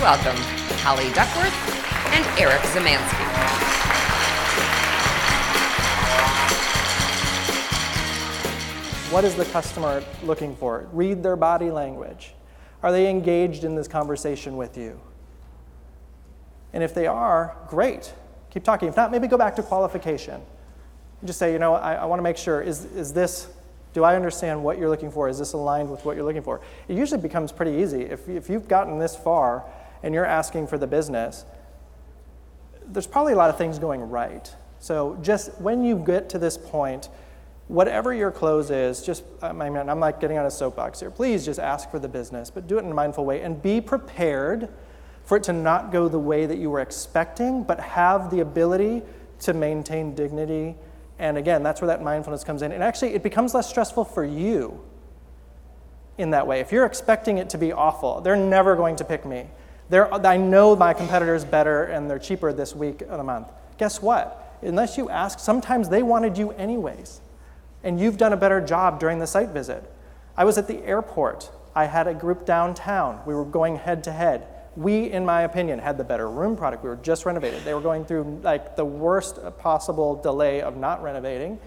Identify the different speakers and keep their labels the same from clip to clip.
Speaker 1: welcome Holly Duckworth and Eric Szymanski.
Speaker 2: What is the customer looking for? Read their body language. Are they engaged in this conversation with you? And if they are, great. Keep talking. If not, maybe go back to qualification. Just say, I want to make sure, do I understand what you're looking for? Is this aligned with what you're looking for? It usually becomes pretty easy. If you've gotten this far and you're asking for the business, there's probably a lot of things going right. So just when you get to this point, whatever your close is, I'm like getting on a soapbox here. Please just ask for the business, but do it in a mindful way and be prepared for it to not go the way that you were expecting, but have the ability to maintain dignity. And again, that's where that mindfulness comes in. And actually, it becomes less stressful for you in that way. If you're expecting it to be awful, they're never going to pick me. I know my competitor's better and they're cheaper this week of the month. Guess what? Unless you ask, sometimes they wanted you anyways. And you've done a better job during the site visit. I was at the airport. I had a group downtown. We were going head to head. We, in my opinion, had the better room product. We were just renovated. They were going through like the worst possible delay of not renovating.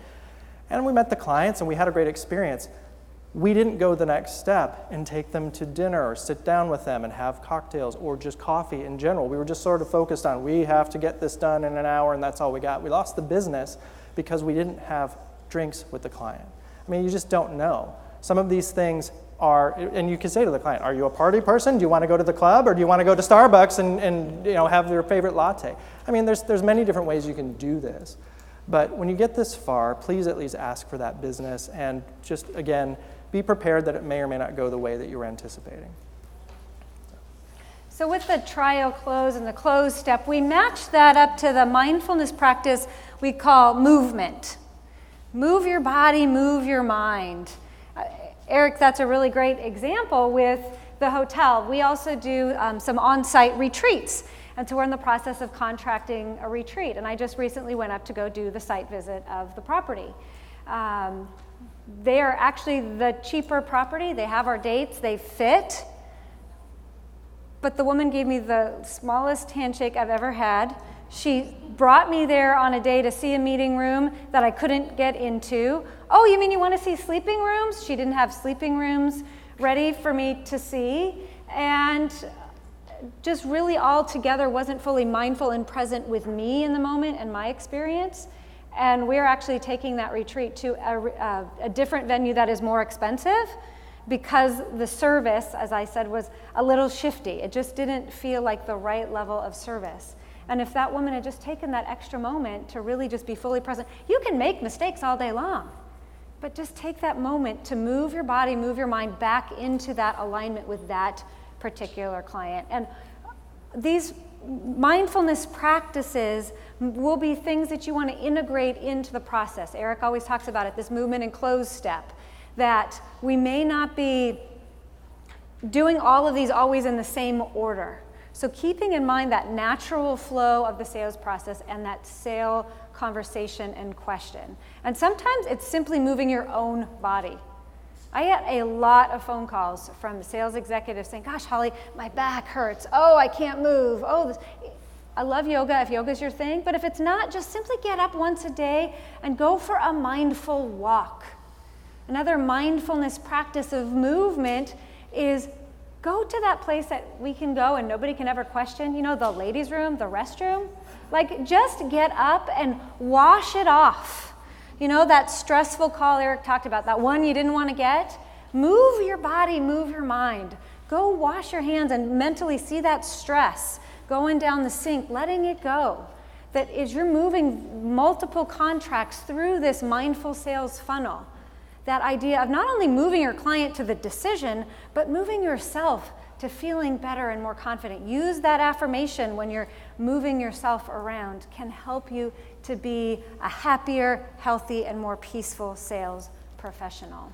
Speaker 2: And we met the clients and we had a great experience. We didn't go the next step and take them to dinner or sit down with them and have cocktails or just coffee in general. We were just sort of focused on, we have to get this done in an hour and that's all we got. We lost the business because we didn't have drinks with the client. I mean, you just don't know. Some of these things are, and you can say to the client, are you a party person? Do you want to go to the club or do you want to go to Starbucks and have your favorite latte? I mean, there's many different ways you can do this. But when you get this far, please at least ask for that business and just, again, be prepared that it may or may not go the way that you were anticipating.
Speaker 3: So with the trial close and the close step, we match that up to the mindfulness practice we call movement. Move your body, move your mind. Eric, that's a really great example with the hotel. We also do some on-site retreats. And so we're in the process of contracting a retreat. And I just recently went up to go do the site visit of the property. They are actually the cheaper property. They have our dates, they fit. But the woman gave me the smallest handshake I've ever had. She brought me there on a day to see a meeting room that I couldn't get into. Oh, you mean you want to see sleeping rooms? She didn't have sleeping rooms ready for me to see. And just really all together wasn't fully mindful and present with me in the moment and my experience. And we're actually taking that retreat to a different venue that is more expensive because the service, as I said, was a little shifty. It just didn't feel like the right level of service. And if that woman had just taken that extra moment to really just be fully present, you can make mistakes all day long, but just take that moment to move your body, move your mind back into that alignment with that particular client. And these mindfulness practices will be things that you want to integrate into the process. Eric always talks about it, this movement and close step, that we may not be doing all of these always in the same order. So keeping in mind that natural flow of the sales process and that sale conversation and question. And sometimes it's simply moving your own body. I get a lot of phone calls from sales executives saying, gosh, Holly, my back hurts. Oh, I can't move. I love yoga if yoga's your thing, but if it's not, just simply get up once a day and go for a mindful walk. Another mindfulness practice of movement is go to that place that we can go and nobody can ever question, the ladies' room, the restroom. Like, just get up and wash it off. That stressful call Eric talked about, that one you didn't want to get. Move your body, move your mind. Go wash your hands and mentally see that stress going down the sink, letting it go. That is, you're moving multiple contracts through this mindful sales funnel. That idea of not only moving your client to the decision, but moving yourself to feeling better and more confident. Use that affirmation when you're moving yourself around, can help you to be a happier, healthy, and more peaceful sales professional.